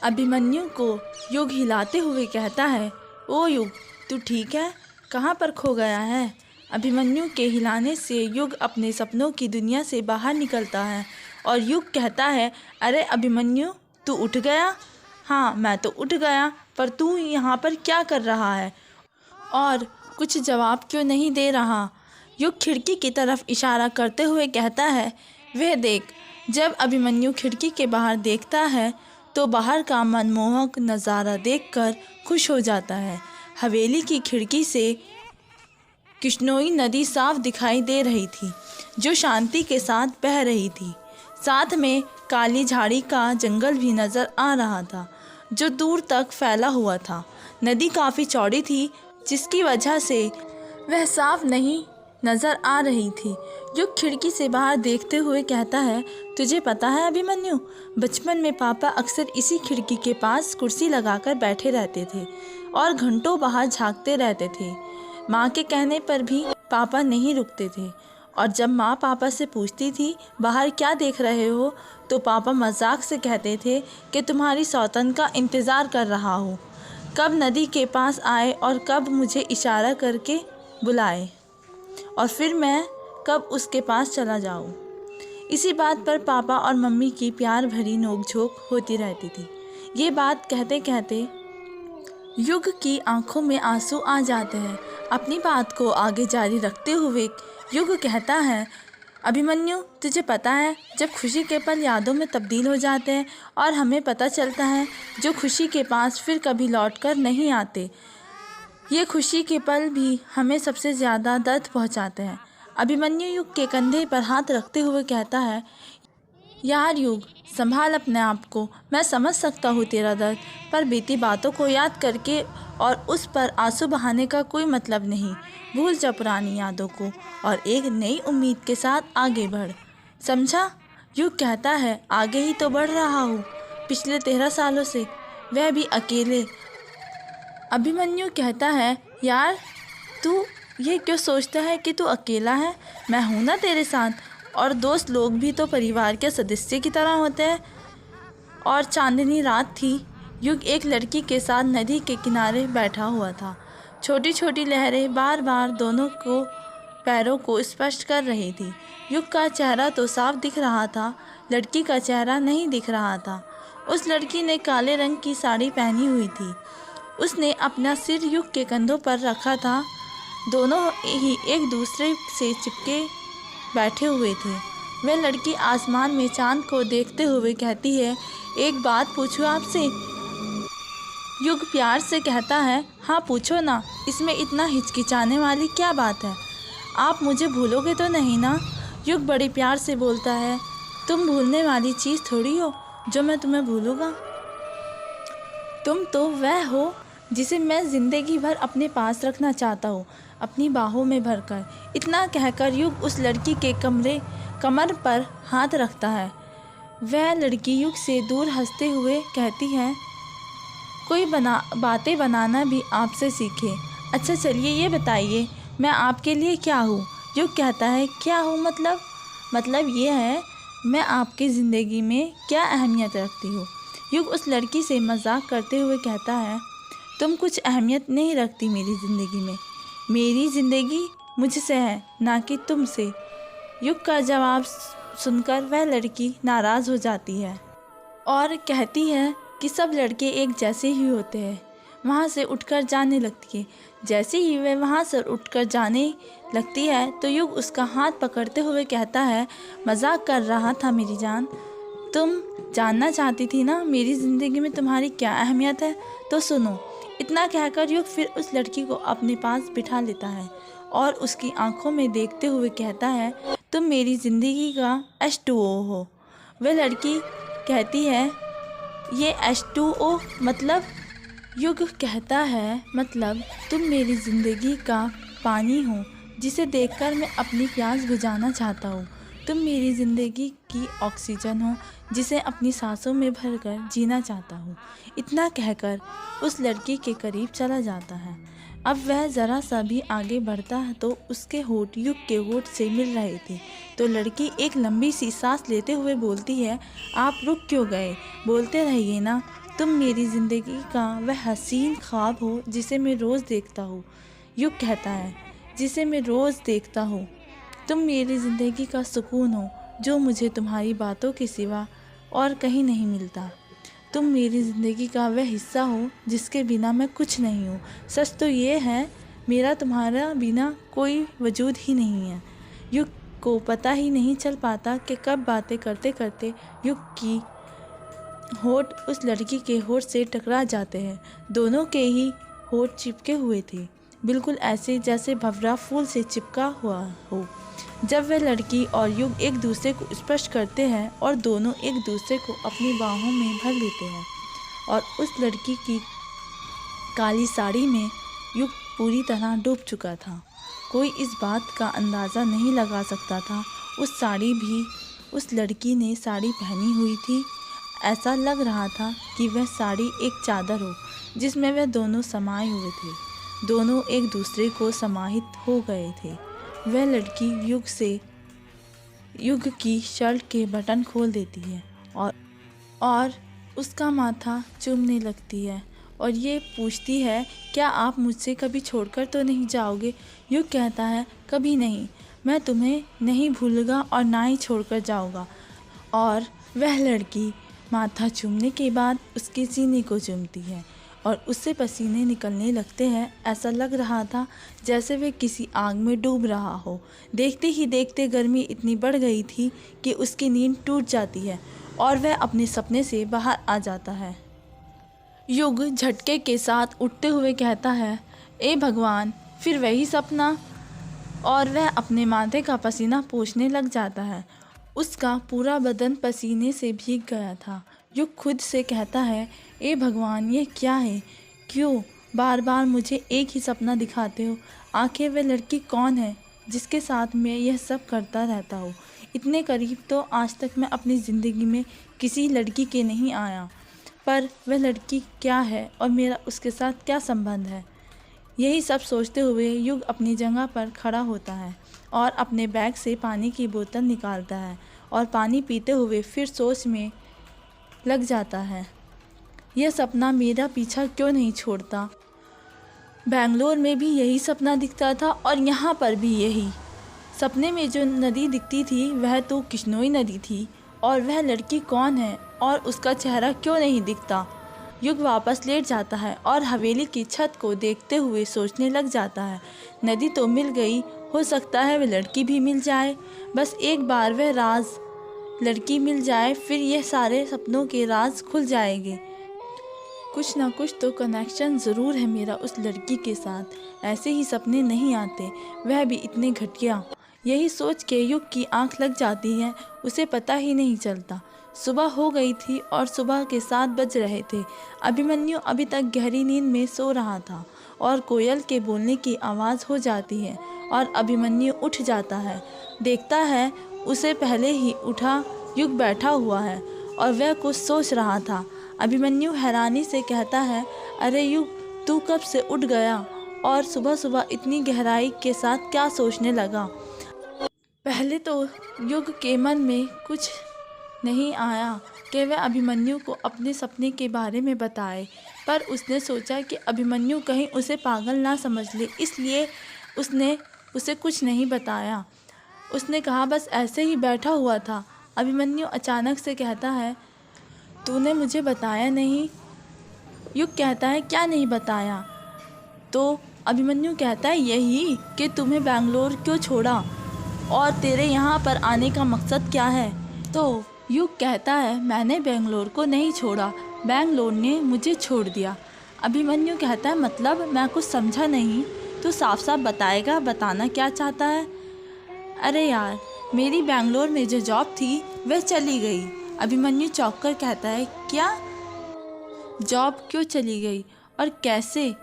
अभिमन्यु को युग हिलाते हुए कहता है, ओ युग, तू ठीक है? कहाँ पर खो गया है? अभिमन्यु के हिलाने से युग अपने सपनों की दुनिया से बाहर निकलता है और युग कहता है, अरे अभिमन्यु, तू उठ गया? हाँ, मैं तो उठ गया, पर तू यहाँ पर क्या कर रहा है और कुछ जवाब क्यों नहीं दे रहा? युग खिड़की की तरफ इशारा करते हुए कहता है, वह देख। जब अभिमन्यु खिड़की के बाहर देखता है तो बाहर का मनमोहक नज़ारा देखकर खुश हो जाता है। हवेली की खिड़की से किश्नोई नदी साफ दिखाई दे रही थी, जो शांति के साथ बह रही थी। साथ में काली झाड़ी का जंगल भी नज़र आ रहा था, जो दूर तक फैला हुआ था। नदी काफ़ी चौड़ी थी, जिसकी वजह से वह साफ नहीं नज़र आ रही थी। युग खिड़की से बाहर देखते हुए कहता है, तुझे पता है अभिमन्यु, बचपन में पापा अक्सर इसी खिड़की के पास कुर्सी लगाकर बैठे रहते थे और घंटों बाहर झांकते रहते थे। माँ के कहने पर भी पापा नहीं रुकते थे और जब माँ पापा से पूछती थी बाहर क्या देख रहे हो, तो पापा मजाक से कहते थे कि तुम्हारी सौतन का इंतज़ार कर रहा हूँ, कब नदी के पास आए और कब मुझे इशारा करके बुलाए और फिर मैं कब उसके पास चला जाऊँ। इसी बात पर पापा और मम्मी की प्यार भरी नोक-झोंक होती रहती थी। ये बात कहते कहते युग की आंखों में आंसू आ जाते हैं। अपनी बात को आगे जारी रखते हुए युग कहता है, अभिमन्यु, तुझे पता है, जब खुशी के पल यादों में तब्दील हो जाते हैं और हमें पता चलता है जो खुशी के पास फिर कभी लौटकर नहीं आते, ये खुशी के पल भी हमें सबसे ज़्यादा दर्द पहुंचाते हैं। अभिमन्यु युग के कंधे पर हाथ रखते हुए कहता है, यार युग, संभाल अपने आप को। मैं समझ सकता हूँ तेरा दर्द, पर बीती बातों को याद करके और उस पर आंसू बहाने का कोई मतलब नहीं। भूल जा पुरानी यादों को और एक नई उम्मीद के साथ आगे बढ़, समझा? युग कहता है, आगे ही तो बढ़ रहा हूँ पिछले 13 सालों से, वह भी अकेले। अभिमन्यु कहता है, यार तू ये क्यों सोचता है कि तू अकेला है? मैं हूँ ना तेरे साथ, और दोस्त लोग भी तो परिवार के सदस्य की तरह होते हैं। और चांदनी रात थी। युग एक लड़की के साथ नदी के किनारे बैठा हुआ था। छोटी छोटी लहरें बार बार दोनों को पैरों को स्पर्श कर रही थी। युग का चेहरा तो साफ दिख रहा था, लड़की का चेहरा नहीं दिख रहा था। उस लड़की ने काले रंग की साड़ी पहनी हुई थी। उसने अपना सिर युग के कंधों पर रखा था। दोनों ही एक दूसरे से चिपके बैठे हुए थे। वह लड़की आसमान में चांद को देखते हुए कहती है, एक बात पूछूं आपसे? युग प्यार से कहता है, हाँ पूछो ना, इसमें इतना हिचकिचाने वाली क्या बात है? आप मुझे भूलोगे तो नहीं ना? युग बड़े प्यार से बोलता है, तुम भूलने वाली चीज़ थोड़ी हो जो मैं तुम्हें भूलूंगा। तुम तो वह हो जिसे मैं ज़िंदगी भर अपने पास रखना चाहता हूँ, अपनी बाहों में भरकर। इतना कहकर युग उस लड़की के कमर पर हाथ रखता है। वह लड़की युग से दूर हंसते हुए कहती है, कोई बातें बनाना भी आपसे सीखे। अच्छा चलिए ये बताइए, मैं आपके लिए क्या हूँ? युग कहता है, क्या हूँ मतलब ये है, मैं आपकी ज़िंदगी में क्या अहमियत रखती हूँ। युग उस लड़की से मजाक करते हुए कहता है, तुम कुछ अहमियत नहीं रखती मेरी ज़िंदगी में। मेरी ज़िंदगी मुझसे है, ना कि तुमसे। युग का जवाब सुनकर वह लड़की नाराज़ हो जाती है और कहती है कि सब लड़के एक जैसे ही होते हैं। वहाँ से उठकर जाने लगती है। जैसे ही वह वहाँ से उठकर जाने लगती है तो युग उसका हाथ पकड़ते हुए कहता है, मजाक कर रहा था मेरी जान। तुम जानना चाहती थी ना मेरी ज़िंदगी में तुम्हारी क्या अहमियत है, तो सुनो। इतना कहकर युग फिर उस लड़की को अपने पास बिठा लेता है और उसकी आंखों में देखते हुए कहता है, तुम मेरी ज़िंदगी का H2O हो। वह लड़की कहती है, ये H2O मतलब? युग कहता है, मतलब तुम मेरी ज़िंदगी का पानी हो जिसे देखकर मैं अपनी प्यास बुझाना चाहता हूँ। तुम मेरी ज़िंदगी की ऑक्सीजन हो जिसे अपनी सांसों में भरकर जीना चाहता हूँ। इतना कहकर उस लड़की के करीब चला जाता है। अब वह ज़रा सा भी आगे बढ़ता है तो उसके होठ युग के होठ से मिल रहे थे। तो लड़की एक लंबी सी सांस लेते हुए बोलती है, आप रुक क्यों गए? बोलते रहिए ना। तुम मेरी ज़िंदगी का वह हसीन ख्वाब हो जिसे मैं रोज़ देखता हूँ। युग कहता है, जिसे मैं रोज़ देखता हूँ। तुम मेरी ज़िंदगी का सुकून हो जो मुझे तुम्हारी बातों के सिवा और कहीं नहीं मिलता। तुम मेरी ज़िंदगी का वह हिस्सा हो जिसके बिना मैं कुछ नहीं हूँ। सच तो ये है, मेरा तुम्हारा बिना कोई वजूद ही नहीं है। युग को पता ही नहीं चल पाता कि कब बातें करते करते युग की होठ उस लड़की के होठ से टकरा जाते हैं। दोनों के ही होठ चिपके हुए थे, बिल्कुल ऐसे जैसे भंवरा फूल से चिपका हुआ हो। जब वह लड़की और युग एक दूसरे को स्पर्श करते हैं और दोनों एक दूसरे को अपनी बाहों में भर लेते हैं, और उस लड़की की काली साड़ी में युग पूरी तरह डूब चुका था। कोई इस बात का अंदाज़ा नहीं लगा सकता था। उस साड़ी भी उस लड़की ने साड़ी पहनी हुई थी। ऐसा लग रहा था कि वह साड़ी एक चादर हो जिसमें वह दोनों समाये हुए थे। दोनों एक दूसरे को समाहित हो गए थे। वह लड़की युग की शर्ट के बटन खोल देती है और उसका माथा चूमने लगती है और ये पूछती है, क्या आप मुझसे कभी छोड़कर तो नहीं जाओगे? युग कहता है, कभी नहीं, मैं तुम्हें नहीं भूलूंगा और ना ही छोड़कर जाऊंगा। और वह लड़की माथा चूमने के बाद उसके सीने को चूमती है और उससे पसीने निकलने लगते हैं। ऐसा लग रहा था जैसे वह किसी आग में डूब रहा हो। देखते ही देखते गर्मी इतनी बढ़ गई थी कि उसकी नींद टूट जाती है और वह अपने सपने से बाहर आ जाता है। युग झटके के साथ उठते हुए कहता है, ए भगवान, फिर वही सपना। और वह अपने माथे का पसीना पोंछने लग जाता है। उसका पूरा बदन पसीने से भीग गया था। युग खुद से कहता है, ए भगवान, ये क्या है? क्यों बार बार मुझे एक ही सपना दिखाते हो? आखिर वह लड़की कौन है जिसके साथ मैं यह सब करता रहता हूँ? इतने करीब तो आज तक मैं अपनी ज़िंदगी में किसी लड़की के नहीं आया, पर वह लड़की क्या है और मेरा उसके साथ क्या संबंध है? यही सब सोचते हुए युग अपनी जगह पर खड़ा होता है और अपने बैग से पानी की बोतल निकालता है और पानी पीते हुए फिर सोच में लग जाता है, यह सपना मेरा पीछा क्यों नहीं छोड़ता? बेंगलोर में भी यही सपना दिखता था और यहाँ पर भी यही। सपने में जो नदी दिखती थी वह तो किश्नोई नदी थी। और वह लड़की कौन है और उसका चेहरा क्यों नहीं दिखता? युग वापस लेट जाता है और हवेली की छत को देखते हुए सोचने लग जाता है, नदी तो मिल गई, हो सकता है वह लड़की भी मिल जाए। बस एक बार वह लड़की मिल जाए, फिर यह सारे सपनों के राज खुल जाएंगे। कुछ ना कुछ तो कनेक्शन ज़रूर है मेरा उस लड़की के साथ। ऐसे ही सपने नहीं आते, वह भी इतने घटिया। यही सोच के युग की आंख लग जाती है, उसे पता ही नहीं चलता। सुबह हो गई थी और सुबह के 7 बज रहे थे। अभिमन्यु अभी तक गहरी नींद में सो रहा था और कोयल के बोलने की आवाज़ हो जाती है और अभिमन्यु उठ जाता है। देखता है उसे पहले ही उठा युग बैठा हुआ है और वह कुछ सोच रहा था। अभिमन्यु हैरानी से कहता है, अरे युग, तू कब से उठ गया और सुबह सुबह इतनी गहराई के साथ क्या सोचने लगा? पहले तो युग के मन में कुछ नहीं आया कि वह अभिमन्यु को अपने सपने के बारे में बताए, पर उसने सोचा कि अभिमन्यु कहीं उसे पागल ना समझ ले, इसलिए उसने उसे कुछ नहीं बताया। उसने कहा, बस ऐसे ही बैठा हुआ था। अभिमन्यु अचानक से कहता है, तूने मुझे बताया नहीं? युग कहता है, क्या नहीं बताया? तो अभिमन्यु कहता है, यही कि तुम्हें बेंगलोर क्यों छोड़ा और तेरे यहाँ पर आने का मकसद क्या है? तो युग कहता है, मैंने बेंगलोर को नहीं छोड़ा, बेंगलोर ने मुझे छोड़ दिया। अभिमन्यु कहता है, मतलब? मैं कुछ समझा नहीं, तो साफ साफ बताएगा, बताना क्या चाहता है? अरे यार, मेरी बेंगलोर में जो जॉब थी वह चली गई। अभिमन्यु चौंक कर कहता है, क्या? जॉब क्यों चली गई और कैसे?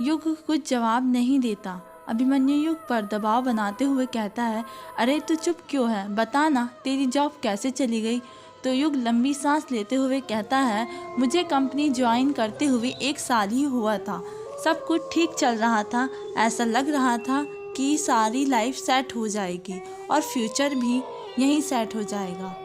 युग कुछ जवाब नहीं देता। अभिमन्यु युग पर दबाव बनाते हुए कहता है, अरे तू चुप क्यों है, बताना तेरी जॉब कैसे चली गई? तो युग लंबी सांस लेते हुए कहता है, मुझे कंपनी ज्वाइन करते हुए 1 साल ही हुआ था। सब कुछ ठीक चल रहा था, ऐसा लग रहा था कि सारी लाइफ सेट हो जाएगी और फ्यूचर भी यहीं सेट हो जाएगा।